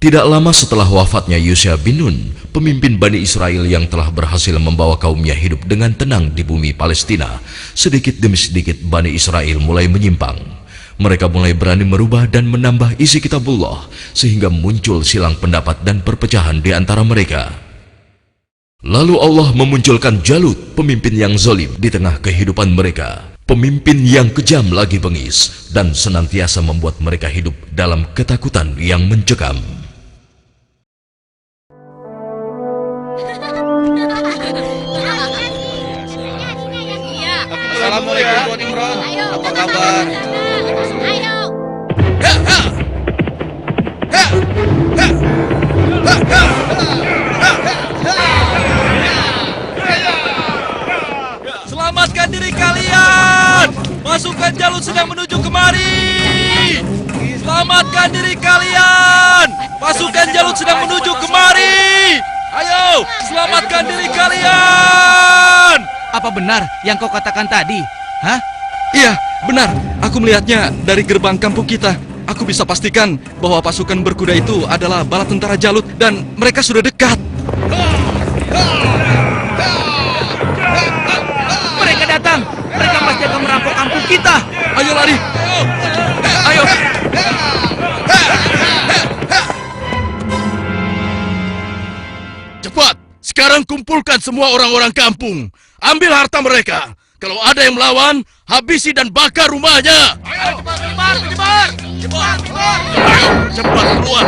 Tidak lama setelah wafatnya Yusha bin Nun, pemimpin Bani Israel yang telah berhasil membawa kaumnya hidup dengan tenang di bumi Palestina, sedikit demi sedikit Bani Israel mulai menyimpang. Mereka mulai berani merubah dan menambah isi kitabullah, sehingga muncul silang pendapat dan perpecahan di antara mereka. Lalu Allah memunculkan Jalut, pemimpin yang zalim di tengah kehidupan mereka. Pemimpin yang kejam lagi bengis dan senantiasa membuat mereka hidup dalam ketakutan yang mencekam. Assalamualaikum Tuan Imran. Apa kabar? Ayo. Selamatkan diri kalian! Pasukan Jalut sedang menuju kemari! Selamatkan diri kalian! Pasukan Jalut sedang menuju kemari! Ayo, selamatkan diri kalian! Apa benar yang kau katakan tadi? Hah? Iya, benar. Aku melihatnya dari gerbang kampung kita. Aku bisa pastikan bahwa pasukan berkuda itu adalah bala tentara Jalut dan mereka sudah dekat. Mereka datang! Mereka pasti akan merampok kampung kita! Ayo lari! Ayo! Cepat! Sekarang kumpulkan semua orang-orang kampung. Ambil harta mereka. Kalau ada yang melawan, habisi dan bakar rumahnya. Ayo, menyebar! Ayo, cepat keluar.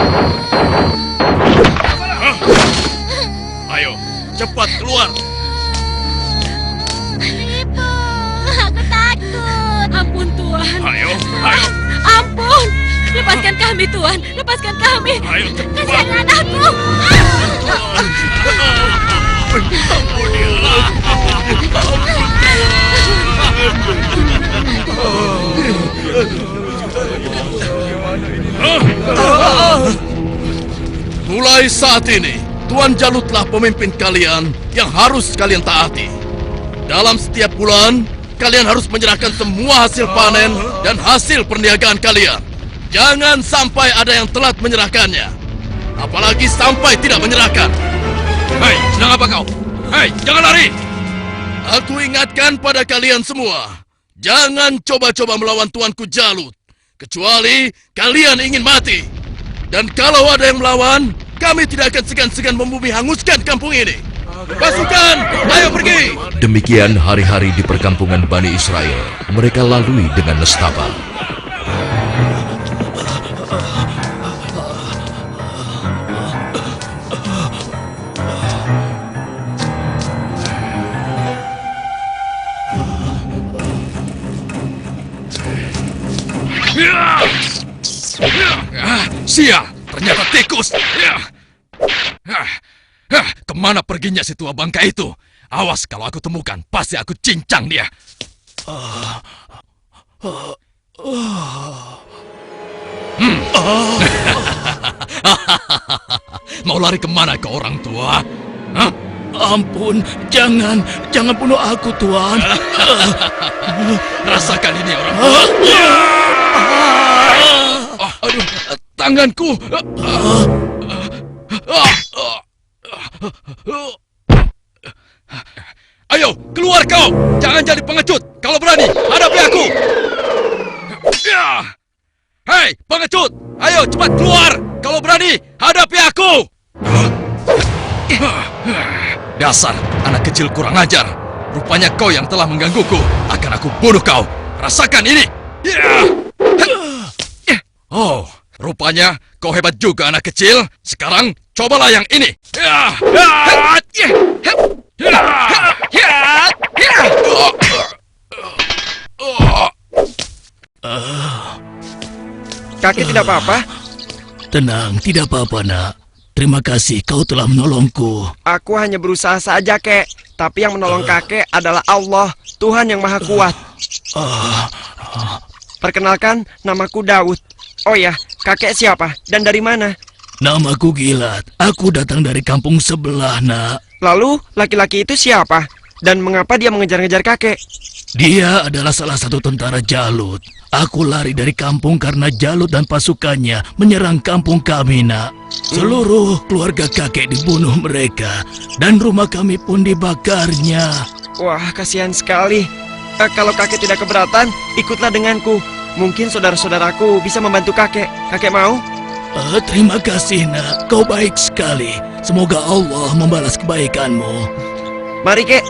Ayo, cepat keluar. Ibu, aku takut. Ampun Tuhan. Ayo. Ampun. Lepaskan kami Tuhan. Lepaskan kami. Ayo, cepat. Kasihan anakku. Mulai saat ini, Tuan Jalutlah pemimpin kalian yang harus kalian taati. Dalam setiap bulan, kalian harus menyerahkan semua hasil panen dan hasil perniagaan kalian. Jangan sampai ada yang telat menyerahkannya. Apalagi sampai tidak menyerahkan. Hei, sedang apa kau? Hei, jangan lari! Aku ingatkan pada kalian semua, jangan coba-coba melawan Tuanku Jalut, kecuali kalian ingin mati. Dan kalau ada yang melawan, kami tidak akan segan-segan membumi hanguskan kampung ini. Pasukan, ayo pergi! Demikian hari-hari di perkampungan Bani Israel. Mereka lalui dengan nestapa. Sial, ternyata tikus. Kemana perginya si tua bangka itu? Awas kalau aku temukan, pasti aku cincang dia. Mau lari kemana kau orang tua? Hah? Ampun, jangan bunuh aku, Tuan. Rasakan ini orang tua. Aduh, tanganku. Ayo, keluar kau. Jangan jadi pengecut. Kalau berani, hadapi aku. Hei, pengecut. Ayo, cepat keluar. Kalau berani, hadapi aku. Dasar anak kecil kurang ajar. Rupanya kau yang telah menggangguku. Akan aku bunuh kau. Rasakan ini. Oh, rupanya kau hebat juga anak kecil. Sekarang cobalah yang ini. Kakek tidak apa-apa? Tenang, tidak apa-apa, Nak. Terima kasih kau telah menolongku. Aku hanya berusaha saja, Kek. Tapi yang menolong kakek adalah Allah, Tuhan yang Maha Kuat. Perkenalkan, namaku Daud. Oh ya, kakek siapa dan dari mana? Namaku Gilat. Aku datang dari kampung sebelah, Nak. Lalu, laki-laki itu siapa? Dan mengapa dia mengejar-ngejar kakek? Dia adalah salah satu tentara Jalut. Aku lari dari kampung karena Jalut dan pasukannya menyerang kampung kami, nak. Seluruh keluarga kakek dibunuh mereka, dan rumah kami pun dibakarnya. Wah, kasihan sekali. Kalau kakek tidak keberatan, ikutlah denganku. Mungkin saudara-saudaraku bisa membantu kakek. Kakek mau? Terima kasih, nak. Kau baik sekali. Semoga Allah membalas kebaikanmu. Mari, kek.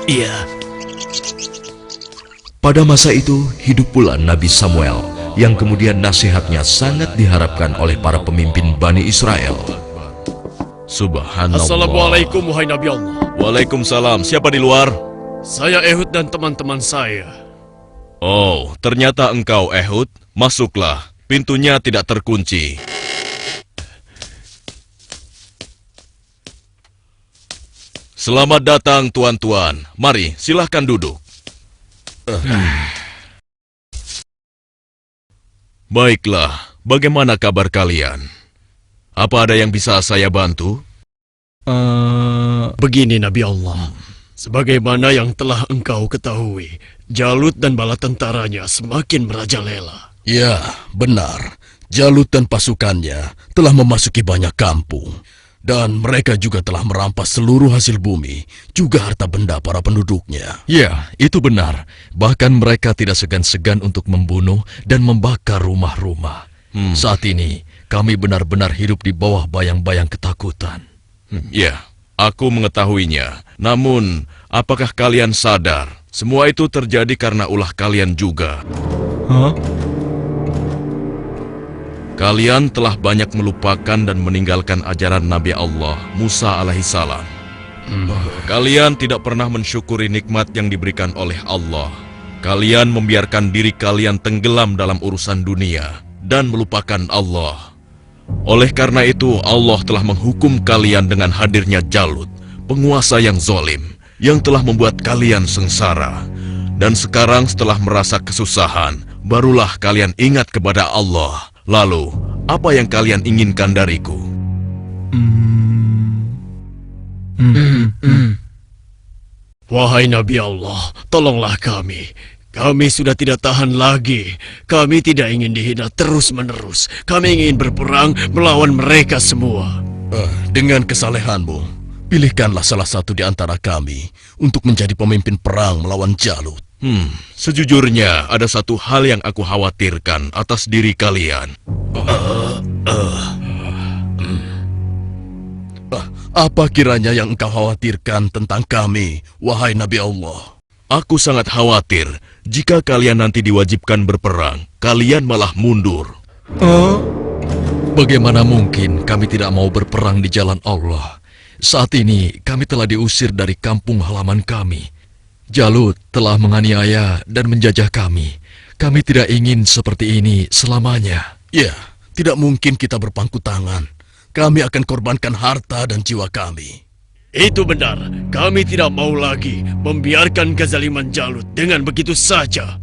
Iya. Pada masa itu, hidup pula Nabi Samuel, yang kemudian nasihatnya sangat diharapkan oleh para pemimpin Bani Israel. Subhanallah. Assalamualaikum wahai Nabi Allah. Waalaikumsalam. Siapa di luar? Saya Ehud dan teman-teman saya. Oh, ternyata engkau Ehud. Masuklah. Pintunya tidak terkunci. Selamat datang tuan-tuan. Mari, silahkan duduk. Baiklah, bagaimana kabar kalian? Apa ada yang bisa saya bantu? Begini Nabi Allah. Sebagaimana yang telah engkau ketahui, Jalut dan bala tentaranya semakin merajalela. Ya, benar. Jalut dan pasukannya telah memasuki banyak kampung. Dan mereka juga telah merampas seluruh hasil bumi, juga harta benda para penduduknya. Ya, itu benar. Bahkan mereka tidak segan-segan untuk membunuh dan membakar rumah-rumah. Saat ini, kami benar-benar hidup di bawah bayang-bayang ketakutan. Ya, aku mengetahuinya. Namun, apakah kalian sadar semua itu terjadi karena ulah kalian juga? Kalian telah banyak melupakan dan meninggalkan ajaran Nabi Allah, Musa alaihissalam. Kalian tidak pernah mensyukuri nikmat yang diberikan oleh Allah. Kalian membiarkan diri kalian tenggelam dalam urusan dunia dan melupakan Allah. Oleh karena itu, Allah telah menghukum kalian dengan hadirnya Jalut, penguasa yang zalim, yang telah membuat kalian sengsara. Dan sekarang setelah merasa kesusahan, barulah kalian ingat kepada Allah. Lalu, apa yang kalian inginkan dariku? Wahai Nabi Allah, tolonglah kami. Kami sudah tidak tahan lagi. Kami tidak ingin dihina terus-menerus. Kami ingin berperang melawan mereka semua. Dengan kesalehanmu, pilihkanlah salah satu di antara kami untuk menjadi pemimpin perang melawan Jalut. Sejujurnya, ada satu hal yang aku khawatirkan atas diri kalian. Apa kiranya yang engkau khawatirkan tentang kami, wahai Nabi Allah? Aku sangat khawatir jika kalian nanti diwajibkan berperang, kalian malah mundur. Bagaimana mungkin kami tidak mau berperang di jalan Allah? Saat ini kami telah diusir dari kampung halaman kami. Jalut telah menganiaya dan menjajah kami. Kami tidak ingin seperti ini selamanya. Ya, tidak mungkin kita berpangku tangan. Kami akan korbankan harta dan jiwa kami. Itu benar. Kami tidak mau lagi membiarkan kezaliman Jalut dengan begitu saja.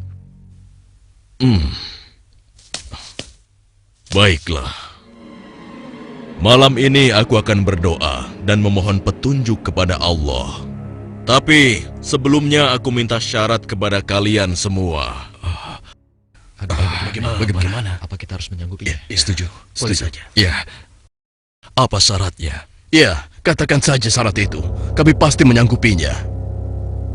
Baiklah. Malam ini aku akan berdoa dan memohon petunjuk kepada Allah. Tapi sebelumnya aku minta syarat kepada kalian semua. Bagaimana? Apa kita harus menyanggupinya? Setuju. saja. Ya. Apa syaratnya? Ya, katakan saja syarat itu. Kami pasti menyanggupinya.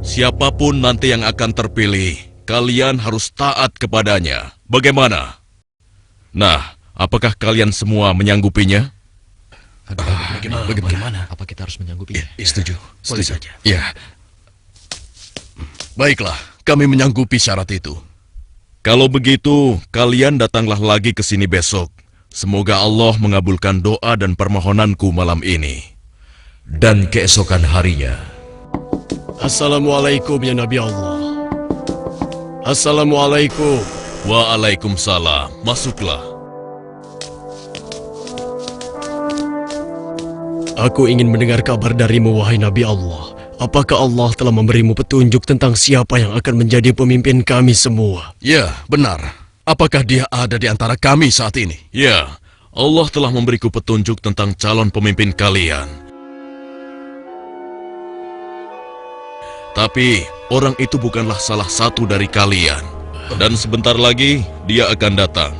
Siapapun nanti yang akan terpilih, kalian harus taat kepadanya. Bagaimana? Nah, apakah kalian semua menyanggupinya? Bagaimana? Apa kita harus menyanggupinya? Setuju. Boleh saja. Ya. Baiklah, kami menyanggupi syarat itu. Kalau begitu, kalian datanglah lagi ke sini besok. Semoga Allah mengabulkan doa dan permohonanku malam ini. Dan keesokan harinya, Assalamualaikum ya Nabi Allah. Assalamualaikum. Waalaikumsalam. Masuklah. Aku ingin mendengar kabar darimu, wahai Nabi Allah. Apakah Allah telah memberimu petunjuk tentang siapa yang akan menjadi pemimpin kami semua? Ya, benar. Apakah dia ada di antara kami saat ini? Ya, Allah telah memberiku petunjuk tentang calon pemimpin kalian. Tapi orang itu bukanlah salah satu dari kalian. Dan sebentar lagi dia akan datang.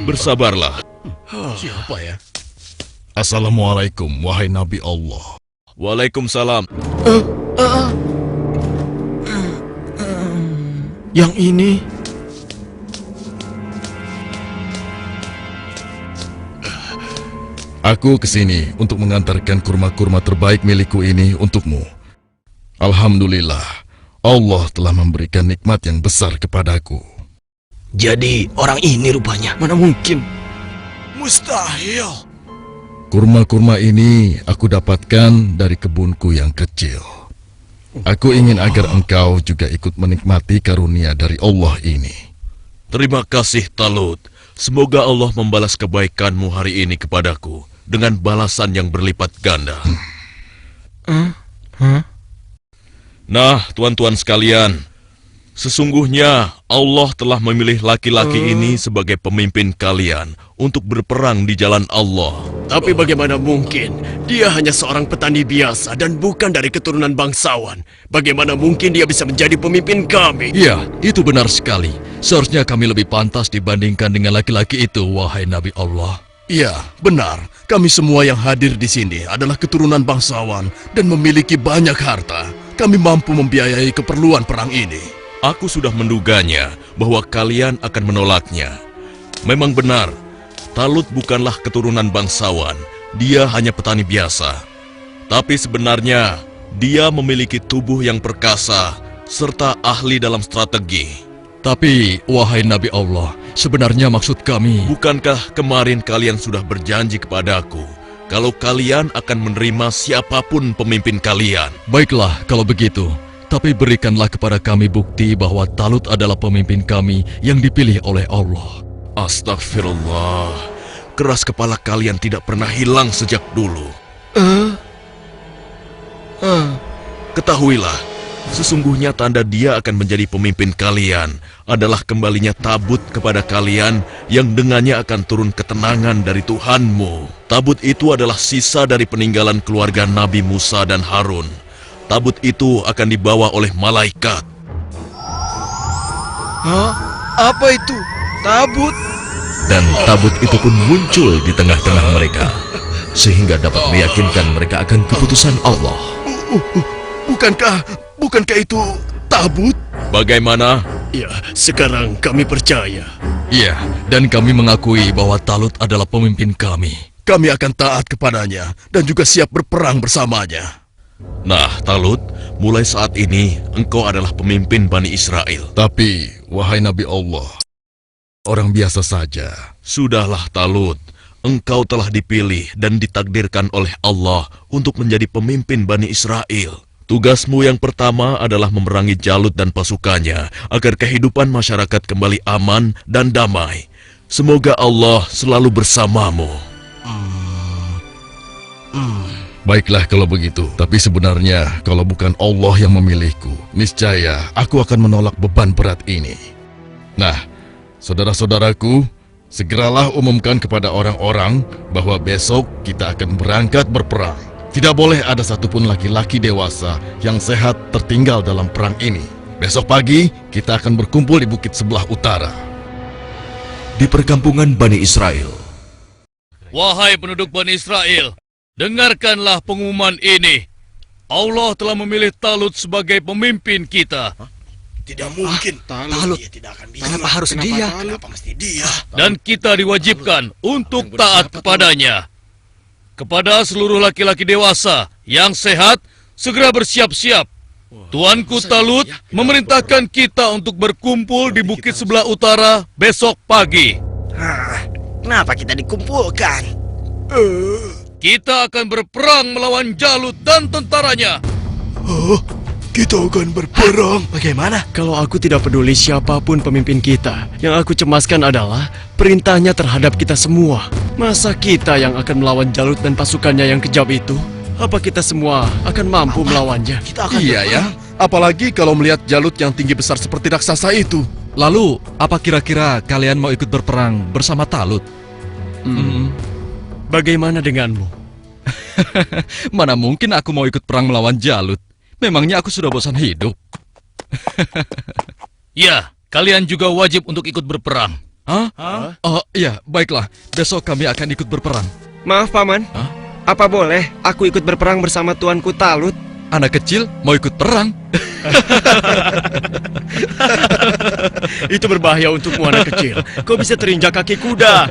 Bersabarlah. Siapa ya? Assalamualaikum, wahai Nabi Allah. Waalaikumsalam. Yang ini... Aku kesini untuk mengantarkan kurma-kurma terbaik milikku ini untukmu. Alhamdulillah, Allah telah memberikan nikmat yang besar kepadaku. Jadi orang ini rupanya. Mana mungkin? Mustahil. Kurma-kurma ini aku dapatkan dari kebunku yang kecil. Aku ingin agar engkau juga ikut menikmati karunia dari Allah ini. Terima kasih Talut. Semoga Allah membalas kebaikanmu hari ini kepadaku dengan balasan yang berlipat ganda. Nah, tuan-tuan sekalian, sesungguhnya Allah telah memilih laki-laki ini sebagai pemimpin kalian untuk berperang di jalan Allah. Tapi bagaimana mungkin? Dia hanya seorang petani biasa dan bukan dari keturunan bangsawan. Bagaimana mungkin dia bisa menjadi pemimpin kami? Iya, itu benar sekali. Seharusnya kami lebih pantas dibandingkan dengan laki-laki itu, wahai Nabi Allah. Iya, benar. Kami semua yang hadir di sini adalah keturunan bangsawan dan memiliki banyak harta. Kami mampu membiayai keperluan perang ini. Aku sudah menduganya bahwa kalian akan menolaknya. Memang benar, Talut bukanlah keturunan bangsawan. Dia hanya petani biasa. Tapi sebenarnya, dia memiliki tubuh yang perkasa serta ahli dalam strategi. Tapi, wahai Nabi Allah, sebenarnya maksud kami... Bukankah kemarin kalian sudah berjanji kepadaku kalau kalian akan menerima siapapun pemimpin kalian? Baiklah, kalau begitu. Tapi berikanlah kepada kami bukti bahwa Talut adalah pemimpin kami yang dipilih oleh Allah. Astagfirullah. Keras kepala kalian tidak pernah hilang sejak dulu. Ketahuilah, sesungguhnya tanda dia akan menjadi pemimpin kalian adalah kembalinya tabut kepada kalian yang dengannya akan turun ketenangan dari Tuhanmu. Tabut itu adalah sisa dari peninggalan keluarga Nabi Musa dan Harun. Tabut itu akan dibawa oleh malaikat. Hah? Apa itu? Tabut? Dan tabut itu pun muncul di tengah-tengah mereka, sehingga dapat meyakinkan mereka akan keputusan Allah. Bukankah itu tabut? Bagaimana? Ya, sekarang kami percaya. Iya, dan kami mengakui bahwa Talut adalah pemimpin kami. Kami akan taat kepadanya dan juga siap berperang bersamanya. Nah, Talut, mulai saat ini engkau adalah pemimpin Bani Israel. Tapi, wahai Nabi Allah, orang biasa saja. Sudahlah, Talut. Engkau telah dipilih dan ditakdirkan oleh Allah untuk menjadi pemimpin Bani Israel. Tugasmu yang pertama adalah memerangi Jalut dan pasukannya agar kehidupan masyarakat kembali aman dan damai. Semoga Allah selalu bersamamu. Baiklah kalau begitu, tapi sebenarnya kalau bukan Allah yang memilihku, niscaya aku akan menolak beban berat ini. Nah, saudara-saudaraku, segeralah umumkan kepada orang-orang bahwa besok kita akan berangkat berperang. Tidak boleh ada satupun laki-laki dewasa yang sehat tertinggal dalam perang ini. Besok pagi kita akan berkumpul di bukit sebelah utara. Di perkampungan Bani Israel, Wahai penduduk Bani Israel, dengarkanlah pengumuman ini. Allah telah memilih Talut sebagai pemimpin kita. Tidak mungkin. Talut. Dia tidak akan bisa. Kenapa harus dia? Kenapa mesti dia? Dan kita diwajibkan untuk taat kepadanya. Kepada seluruh laki-laki dewasa yang sehat, segera bersiap-siap. Tuanku Talut memerintahkan kita untuk berkumpul di bukit sebelah utara besok pagi. Kenapa kita dikumpulkan? Kita akan berperang melawan Jalut dan tentaranya. Kita akan berperang. Bagaimana? Kalau aku tidak peduli siapapun pemimpin kita, yang aku cemaskan adalah perintahnya terhadap kita semua. Masa kita yang akan melawan Jalut dan pasukannya yang kejam itu? Apa kita semua akan mampu melawannya? Kita akan Iya ya, apalagi kalau melihat Jalut yang tinggi besar seperti raksasa itu. Lalu, apa kira-kira kalian mau ikut berperang bersama Talut? Bagaimana denganmu? Mana mungkin aku mau ikut perang melawan Jalut. Memangnya aku sudah bosan hidup? Ya, kalian juga wajib untuk ikut berperang. Hah? Oh, iya, baiklah. Besok kami akan ikut berperang. Maaf, Paman. Apa boleh aku ikut berperang bersama tuanku Talut? Anak kecil mau ikut perang? Itu berbahaya untukmu anak kecil. Kau bisa terinjak kaki kuda.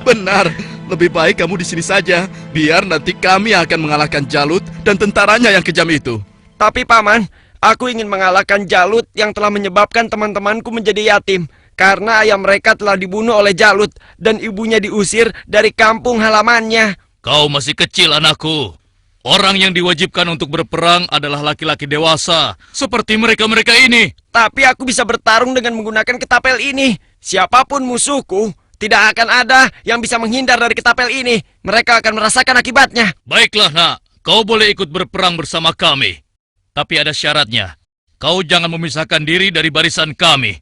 Benar, lebih baik kamu di sini saja. Biar nanti kami akan mengalahkan Jalut dan tentaranya yang kejam itu. Tapi Paman, aku ingin mengalahkan Jalut yang telah menyebabkan teman-temanku menjadi yatim. Karena ayah mereka telah dibunuh oleh Jalut dan ibunya diusir dari kampung halamannya. Kau masih kecil, anakku. Orang yang diwajibkan untuk berperang adalah laki-laki dewasa, seperti mereka-mereka ini. Tapi aku bisa bertarung dengan menggunakan ketapel ini. Siapapun musuhku, tidak akan ada yang bisa menghindar dari ketapel ini. Mereka akan merasakan akibatnya. Baiklah, nak. Kau boleh ikut berperang bersama kami. Tapi ada syaratnya. Kau jangan memisahkan diri dari barisan kami.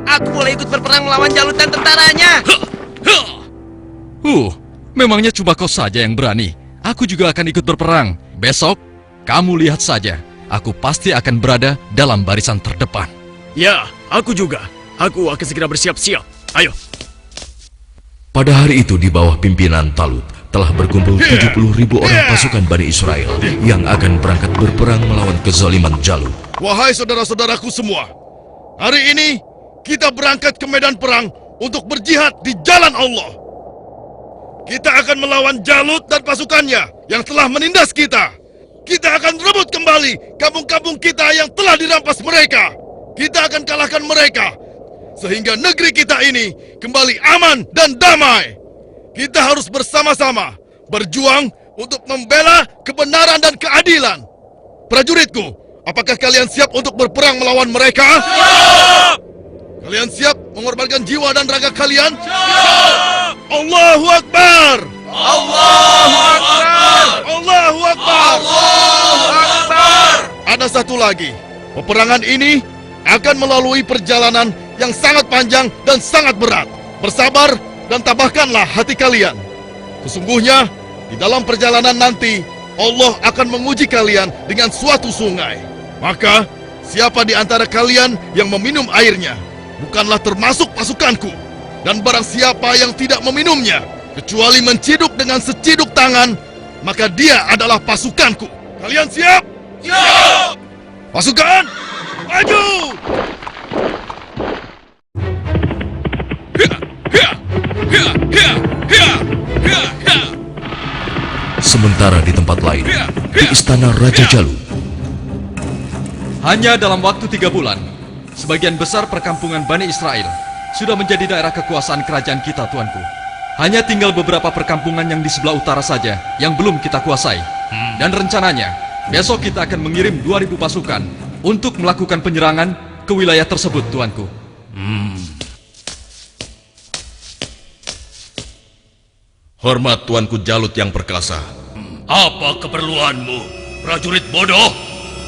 Aku boleh ikut berperang melawan Jalut dan tentaranya. Memangnya cuma kau saja yang berani. Aku juga akan ikut berperang. Besok, kamu lihat saja. Aku pasti akan berada dalam barisan terdepan. Ya, aku juga. Aku akan segera bersiap-siap. Ayo. Pada hari itu di bawah pimpinan Talut telah berkumpul 70.000 orang pasukan Bani Israel yang akan berangkat berperang melawan kezaliman Jalut. Wahai saudara-saudaraku semua, hari ini kita berangkat ke medan perang untuk berjihad di jalan Allah. Kita akan melawan Jalut dan pasukannya yang telah menindas kita. Kita akan rebut kembali kampung-kampung kita yang telah dirampas mereka. Kita akan kalahkan mereka, sehingga negeri kita ini kembali aman dan damai. Kita harus bersama-sama berjuang untuk membela kebenaran dan keadilan. Prajuritku, apakah kalian siap untuk berperang melawan mereka? Siap! Kalian siap mengorbankan jiwa dan raga kalian? Siap! Allahu Akbar! Allahu Akbar! Allahu Akbar! Allahu Akbar! Ada satu lagi. Peperangan ini akan melalui perjalanan yang sangat panjang dan sangat berat. Bersabar dan tabahkanlah hati kalian. Sesungguhnya, di dalam perjalanan nanti, Allah akan menguji kalian dengan suatu sungai. Maka, siapa di antara kalian yang meminum airnya, bukanlah termasuk pasukanku. Dan barang siapa yang tidak meminumnya, kecuali menciduk dengan seciduk tangan, maka dia adalah pasukanku. Kalian siap? Siap! Pasukan, maju! Sementara di tempat lain, di istana Raja Jalut, Hanya dalam waktu 3 bulan, sebagian besar perkampungan Bani Israel sudah menjadi daerah kekuasaan kerajaan kita, tuanku. Hanya tinggal beberapa perkampungan yang di sebelah utara saja yang belum kita kuasai. Dan rencananya, besok kita akan mengirim 2.000 pasukan untuk melakukan penyerangan ke wilayah tersebut, tuanku. Hormat tuanku Jalut yang perkasa. Apa keperluanmu, prajurit bodoh?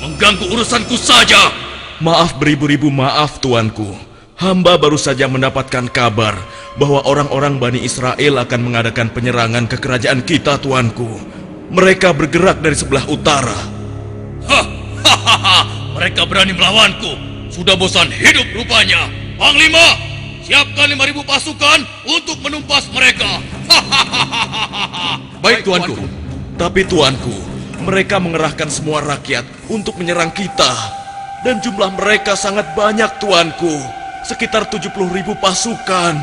Mengganggu urusanku saja. Maaf beribu-ribu maaf tuanku. Hamba baru saja mendapatkan kabar bahwa orang-orang Bani Israel akan mengadakan penyerangan ke kerajaan kita, tuanku. Mereka bergerak dari sebelah utara. Mereka berani melawanku. Sudah bosan hidup rupanya. Panglima, siapkan 5.000 pasukan untuk menumpas mereka. Baik, tuanku. Tapi tuanku, mereka mengerahkan semua rakyat untuk menyerang kita. Dan jumlah mereka sangat banyak, tuanku. Sekitar 70.000 pasukan.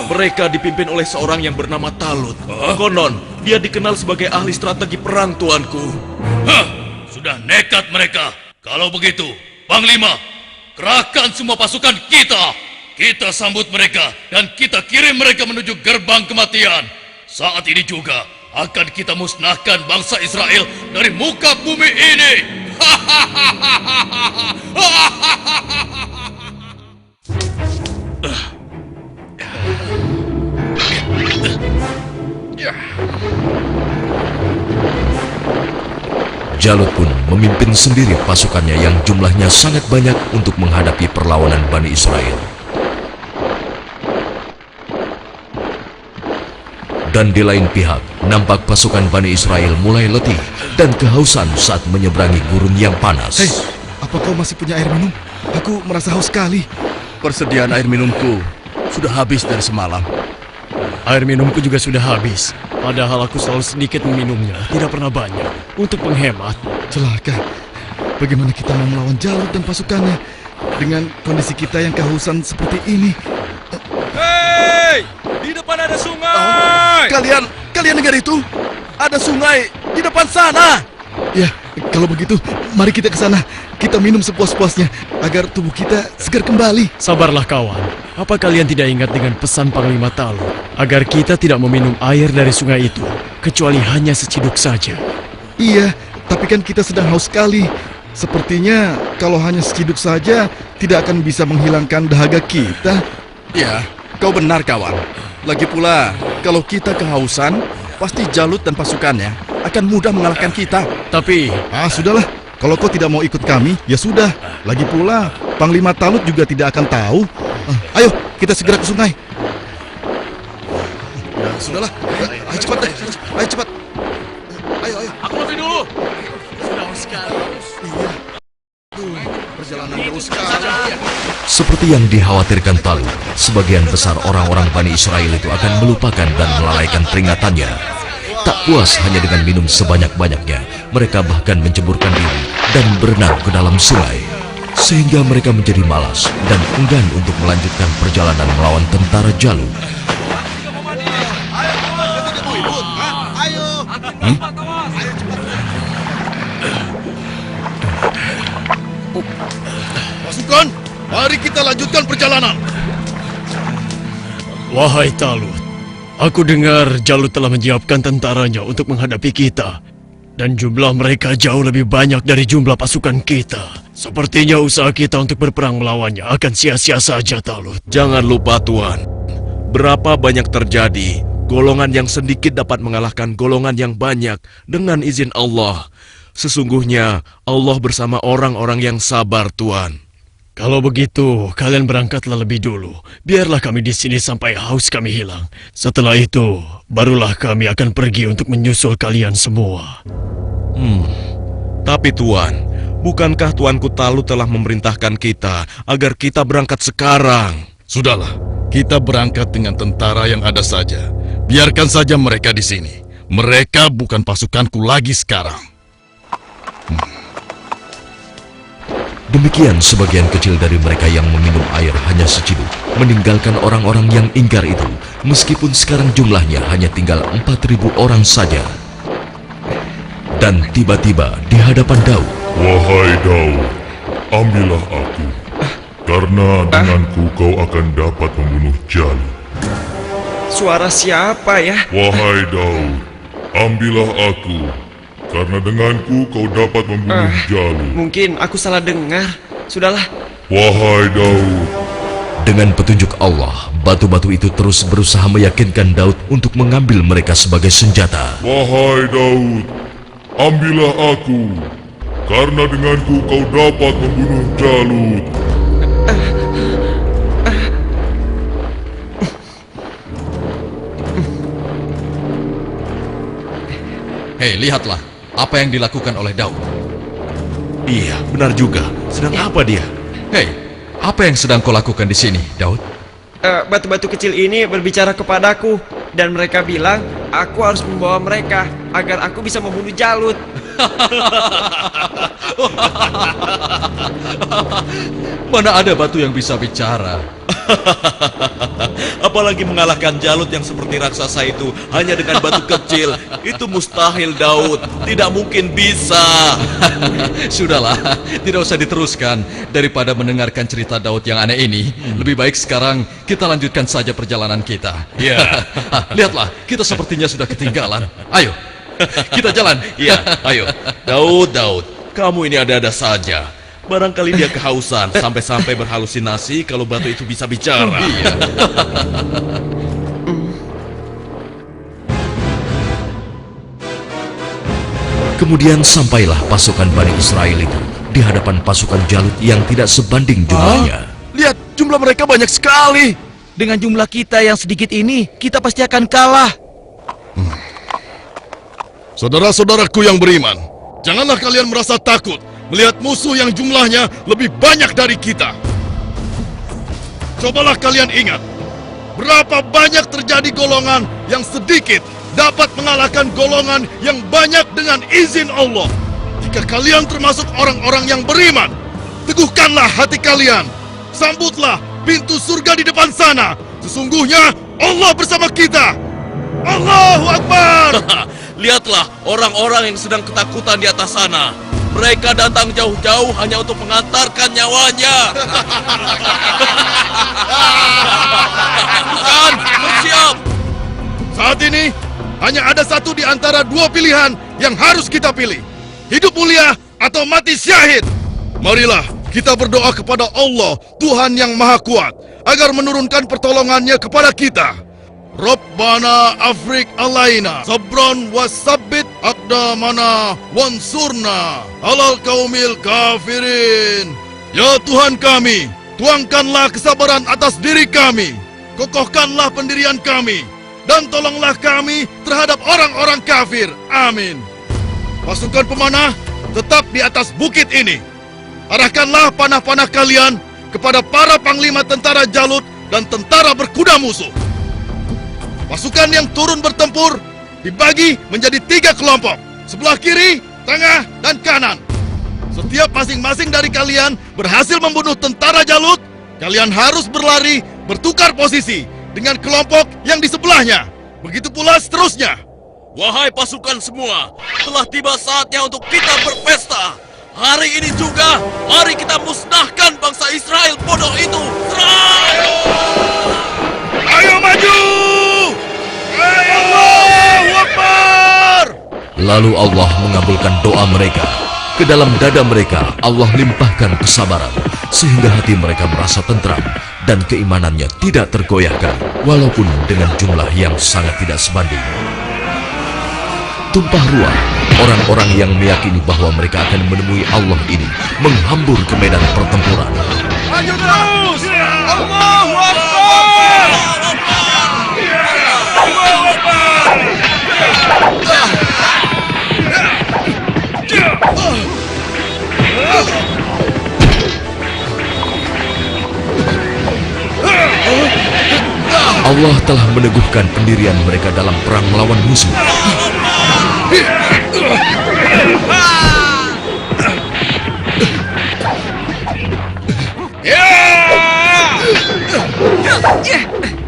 Mereka dipimpin oleh seorang yang bernama Talut. Konon, dia dikenal sebagai ahli strategi perang, tuanku. Sudah nekat mereka. Kalau begitu, Panglima, kerahkan semua pasukan kita. Kita sambut mereka dan kita kirim mereka menuju gerbang kematian. Saat ini juga akan kita musnahkan bangsa Israel dari muka bumi ini. Jalut pun memimpin sendiri pasukannya yang jumlahnya sangat banyak untuk menghadapi perlawanan Bani Israel. Dan di lain pihak, nampak pasukan Bani Israel mulai letih dan kehausan saat menyeberangi gurun yang panas. Hei, apa kau masih punya air minum? Aku merasa haus sekali. Persediaan air minumku sudah habis dari semalam. Air minumku juga sudah habis. Padahal aku selalu sedikit meminumnya, tidak pernah banyak. Untuk menghemat. Celaka. Bagaimana kita mau melawan Jalut dan pasukannya dengan kondisi kita yang kehausan seperti ini? Hei! Di depan ada sungai! Kalian dengar itu? Ada sungai di depan sana. Ya, kalau begitu, mari kita ke sana. Kita minum sepuas-puasnya agar tubuh kita segar kembali. Sabarlah kawan. Apa kalian tidak ingat dengan pesan Panglima Talut agar kita tidak meminum air dari sungai itu, kecuali hanya seciduk saja? Iya, tapi kan kita sedang haus sekali. Sepertinya kalau hanya seciduk saja tidak akan bisa menghilangkan dahaga kita. Ya, kau benar kawan. Lagi pula, kalau kita kehausan, pasti Jalut dan pasukannya akan mudah mengalahkan kita. Tapi, Sudahlah. Kalau kau tidak mau ikut kami, ya sudah. Lagi pula, Panglima Talut juga tidak akan tahu. Ayo, kita segera ke sungai. Ya, sudahlah. Ayo cepat deh. Ayo cepat. Ayo. Aku lebih dulu! Perjalanan terus sekali. Seperti yang dikhawatirkan Talut, sebagian besar orang-orang Bani Israel itu akan melupakan dan melalaikan peringatannya. Tak puas hanya dengan minum sebanyak-banyaknya, mereka bahkan menceburkan diri dan berenang ke dalam sungai. Sehingga mereka menjadi malas dan enggan untuk melanjutkan perjalanan melawan tentara Jalut. Pasukan, mari kita lanjutkan perjalanan. wahai Talut, aku dengar Jalut telah menyiapkan tentaranya untuk menghadapi kita. Dan jumlah mereka jauh lebih banyak dari jumlah pasukan kita. Sepertinya usaha kita untuk berperang melawannya akan sia-sia saja, Talut. Jangan lupa Tuan, berapa banyak terjadi, golongan yang sedikit dapat mengalahkan golongan yang banyak dengan izin Allah. Sesungguhnya Allah bersama orang-orang yang sabar, Tuan. Kalau begitu, kalian berangkatlah lebih dulu. Biarlah kami di sini sampai haus kami hilang. Setelah itu, barulah kami akan pergi untuk menyusul kalian semua. Tapi Tuan, bukankah Tuanku Talut telah memerintahkan kita agar kita berangkat sekarang? Sudahlah, kita berangkat dengan tentara yang ada saja. Biarkan saja mereka di sini. Mereka bukan pasukanku lagi sekarang. Demikian sebagian kecil dari mereka yang meminum air hanya seciduk, meninggalkan orang-orang yang ingkar itu, meskipun sekarang jumlahnya hanya tinggal 4.000 orang saja. Dan tiba-tiba di hadapan Daud, Wahai Daud, ambillah aku, karena denganku kau akan dapat membunuh Jalut. Suara siapa ya? Wahai Daud, ambillah aku, karena denganku kau dapat membunuh Jalut. Mungkin aku salah dengar. Sudahlah. Wahai Daud, dengan petunjuk Allah, batu-batu itu terus berusaha meyakinkan Daud untuk mengambil mereka sebagai senjata. wahai Daud, ambillah aku, karena denganku kau dapat membunuh Jalut. Hei, lihatlah apa yang dilakukan oleh Daud. Iya, benar juga. Sedang apa dia? Hei, apa yang sedang kau lakukan di sini, Daud? Batu-batu kecil ini berbicara kepadaku. Dan mereka bilang, aku harus membawa mereka agar aku bisa membunuh Jalut. Mana ada batu yang bisa bicara? Apalagi mengalahkan Jalut yang seperti raksasa itu hanya dengan batu kecil. Itu mustahil, Daud. Tidak mungkin bisa. Sudahlah, tidak usah diteruskan. Daripada mendengarkan cerita Daud yang aneh ini, lebih baik sekarang kita lanjutkan saja perjalanan kita. Ya. Lihatlah, kita sepertinya sudah ketinggalan. Ayo, kita jalan. Iya, ayo. Daud, kamu ini ada-ada saja. Barangkali dia kehausan sampai-sampai berhalusinasi kalau batu itu bisa bicara. Iya. Kemudian sampailah pasukan Bani Israel itu di hadapan pasukan Jalut yang tidak sebanding jumlahnya. Lihat, jumlah mereka banyak sekali. Dengan jumlah kita yang sedikit ini, kita pasti akan kalah. Saudara-saudaraku yang beriman, janganlah kalian merasa takut melihat musuh yang jumlahnya lebih banyak dari kita. Cobalah kalian ingat, berapa banyak terjadi golongan yang sedikit dapat mengalahkan golongan yang banyak dengan izin Allah. Jika kalian termasuk orang-orang yang beriman, teguhkanlah hati kalian. Sambutlah pintu surga di depan sana. Sesungguhnya Allah bersama kita. Allahu Akbar. Lihatlah orang-orang yang sedang ketakutan di atas sana. Mereka datang jauh-jauh hanya untuk mengantarkan nyawanya. Bukan, bersiap. Saat ini hanya ada satu di antara dua pilihan yang harus kita pilih. Hidup mulia atau mati syahid. Marilah kita berdoa kepada Allah, Tuhan yang Maha Kuat, agar menurunkan pertolongannya kepada kita. Rabbana afrik alaina sabron wasabbit aqdamana wansurna alal kaumil kafirin. Ya Tuhan kami, tuangkanlah kesabaran atas diri kami, kokohkanlah pendirian kami, dan tolonglah kami terhadap orang-orang kafir. Amin. Pasukan pemanah tetap di atas bukit ini. Arahkanlah panah-panah kalian kepada para panglima tentara Jalut dan tentara berkuda musuh. Pasukan yang turun bertempur dibagi menjadi 3 kelompok, sebelah kiri, tengah, dan kanan. Setiap masing-masing dari kalian berhasil membunuh tentara Jalut, kalian harus berlari bertukar posisi dengan kelompok yang di sebelahnya. Begitu pula seterusnya. Wahai pasukan semua, telah tiba saatnya untuk kita berpesta. Hari ini juga, mari kita musnahkan bangsa Israel bodoh itu. Serang! Ayo maju! Allahu Akbar! Lalu Allah mengabulkan doa mereka. Ke dalam dada mereka Allah limpahkan kesabaran, sehingga hati mereka merasa tentram dan keimanannya tidak tergoyahkan, walaupun dengan jumlah yang sangat tidak sebanding. Tumpah ruah, orang-orang yang meyakini bahwa mereka akan menemui Allah ini menghambur ke medan pertempuran. Maju terus! Allahu Akbar! Allahu Akbar! Allah telah meneguhkan pendirian mereka dalam perang melawan musuh.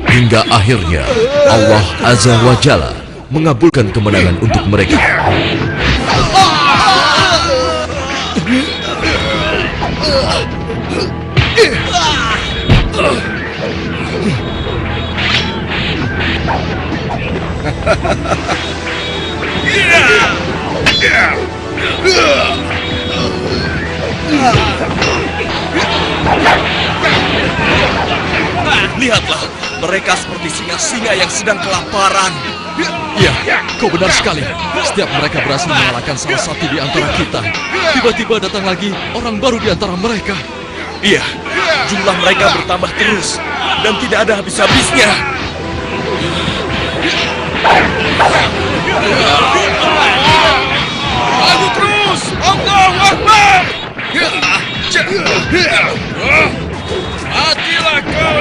Hingga akhirnya Allah Azza wa Jalla mengabulkan kemenangan untuk mereka. Lihatlah, mereka seperti singa-singa yang sedang kelaparan. Ya, kau benar sekali. Setiap mereka berhasil mengalahkan salah satu di antara kita, tiba-tiba datang lagi orang baru di antara mereka. Iya, jumlah mereka bertambah terus dan tidak ada habis-habisnya. Maju terus! Allahu Akbar! Matilah kau!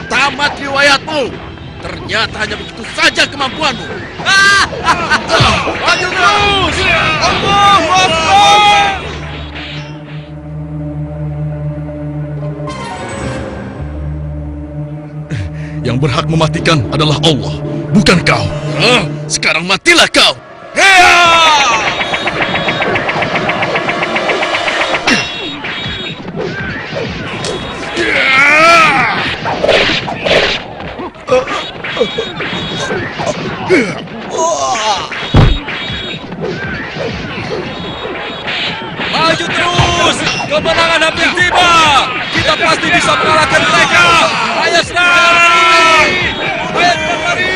Tamat riwayatmu. Ternyata hanya begitu saja kemampuanmu. Maju terus! Allahu Akbar! Yang berhak mematikan adalah Allah, bukan kau. Sekarang matilah kau. Maju terus! Kemenangan hampir tiba! Kita pasti bisa mengalahkan mereka! Ayo serang! Ayo berlari!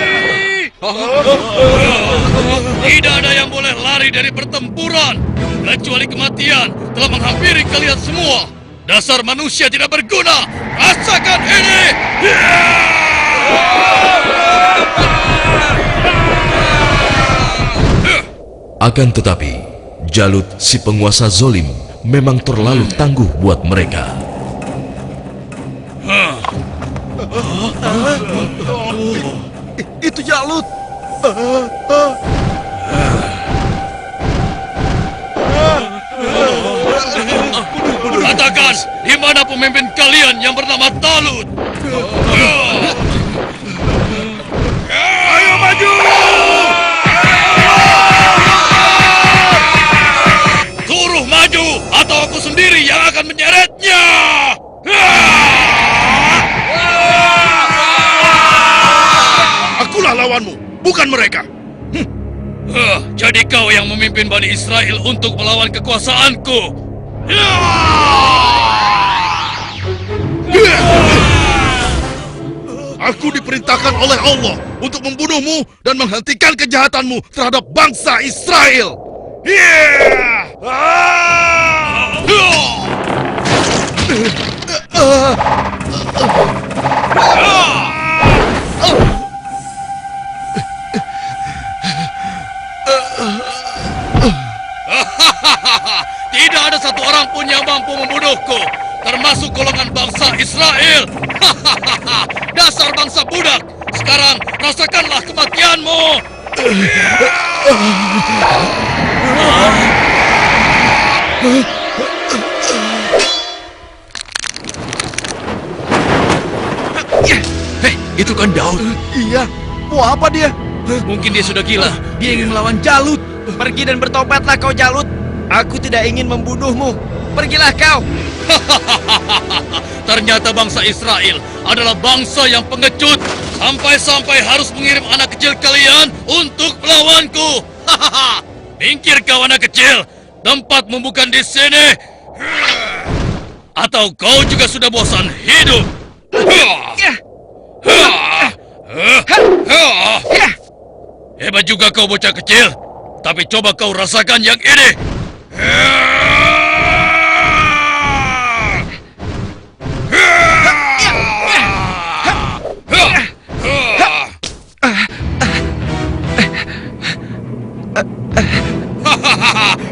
Tidak ada yang boleh lari dari pertempuran, kecuali kematian telah menghampiri kalian semua. Dasar manusia tidak berguna. Rasakan ini. Akan tetapi, Jalut si penguasa zolim memang terlalu tangguh buat mereka. Itu Jalut. Katakan, di mana pemimpin kalian yang bernama Talut? Ayo maju! Suruh maju, atau aku sendiri yang akan menyeretnya! Akulah lawanmu, bukan mereka. Jadi kau yang memimpin Bani Israel untuk melawan kekuasaanku. Aku diperintahkan oleh Allah untuk membunuhmu dan menghentikan kejahatanmu terhadap bangsa Israel. Tidak ada satu orang pun yang mampu membunuhku, termasuk golongan bangsa Israel. Dasar bangsa budak. Sekarang rasakanlah kematianmu. Hei, itu kan Daud. Iya, mau apa dia? Mungkin dia sudah gila. Dia ingin melawan Jalut. Pergi dan bertobatlah kau Jalut. Aku tidak ingin membunuhmu. Pergilah kau. Ternyata bangsa Israel adalah bangsa yang pengecut. Sampai-sampai harus mengirim anak kecil kalian untuk melawanku. Minggir kau anak kecil. Tempatmu bukan di sini. Atau kau juga sudah bosan hidup. Hebat juga kau bocah kecil. Tapi coba kau rasakan yang ini.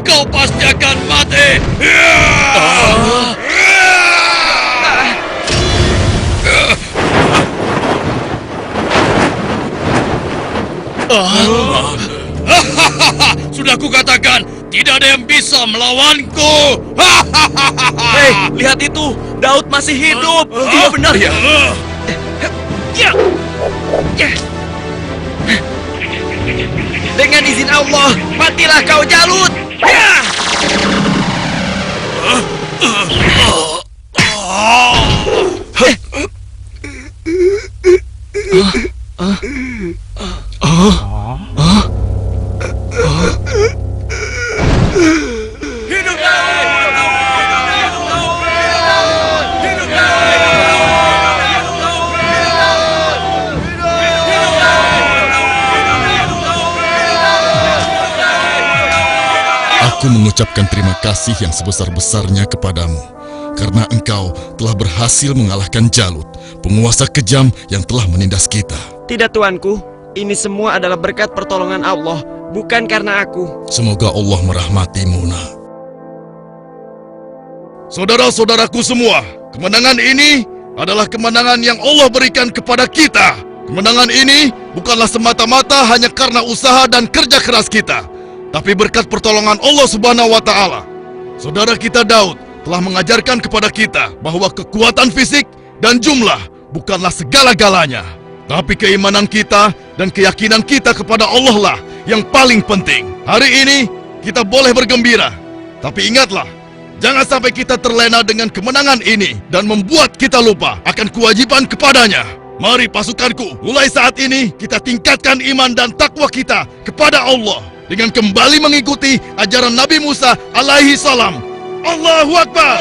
Kau pasti akan mati. Sudah kukatakan, tidak ada yang bisa melawanku. Hei, lihat itu. Daud masih hidup. Iya benar ya. Dengan izin Allah, matilah kau Jalut. Aku mengucapkan terima kasih yang sebesar-besarnya kepadamu, karena engkau telah berhasil mengalahkan Jalut, penguasa kejam yang telah menindas kita. Tidak tuanku, ini semua adalah berkat pertolongan Allah, bukan karena aku. Semoga Allah merahmatimu, nak. Saudara-saudaraku semua, kemenangan ini adalah kemenangan yang Allah berikan kepada kita. Kemenangan ini bukanlah semata-mata hanya karena usaha dan kerja keras kita, tapi berkat pertolongan Allah Subhanahu wa Ta'ala. Saudara kita Daud telah mengajarkan kepada kita bahwa kekuatan fisik dan jumlah bukanlah segala-galanya, tapi keimanan kita dan keyakinan kita kepada Allah lah yang paling penting. Hari ini kita boleh bergembira, tapi ingatlah, jangan sampai kita terlena dengan kemenangan ini dan membuat kita lupa akan kewajiban kepadanya. Mari pasukanku, mulai saat ini kita tingkatkan iman dan takwa kita kepada Allah dengan kembali mengikuti ajaran Nabi Musa alaihi salam. Allahu Akbar!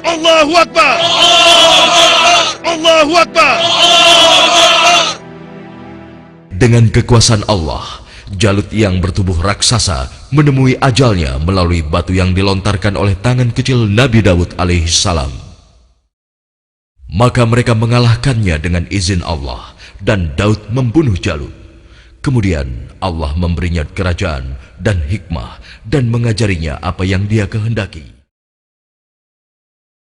Allahu Akbar! Allahu Akbar! Dengan kekuasaan Allah, Jalut yang bertubuh raksasa menemui ajalnya melalui batu yang dilontarkan oleh tangan kecil Nabi Daud alaihissalam. Maka mereka mengalahkannya dengan izin Allah, dan Daud membunuh Jalut. Kemudian Allah memberinya kerajaan dan hikmah dan mengajarinya apa yang Dia kehendaki.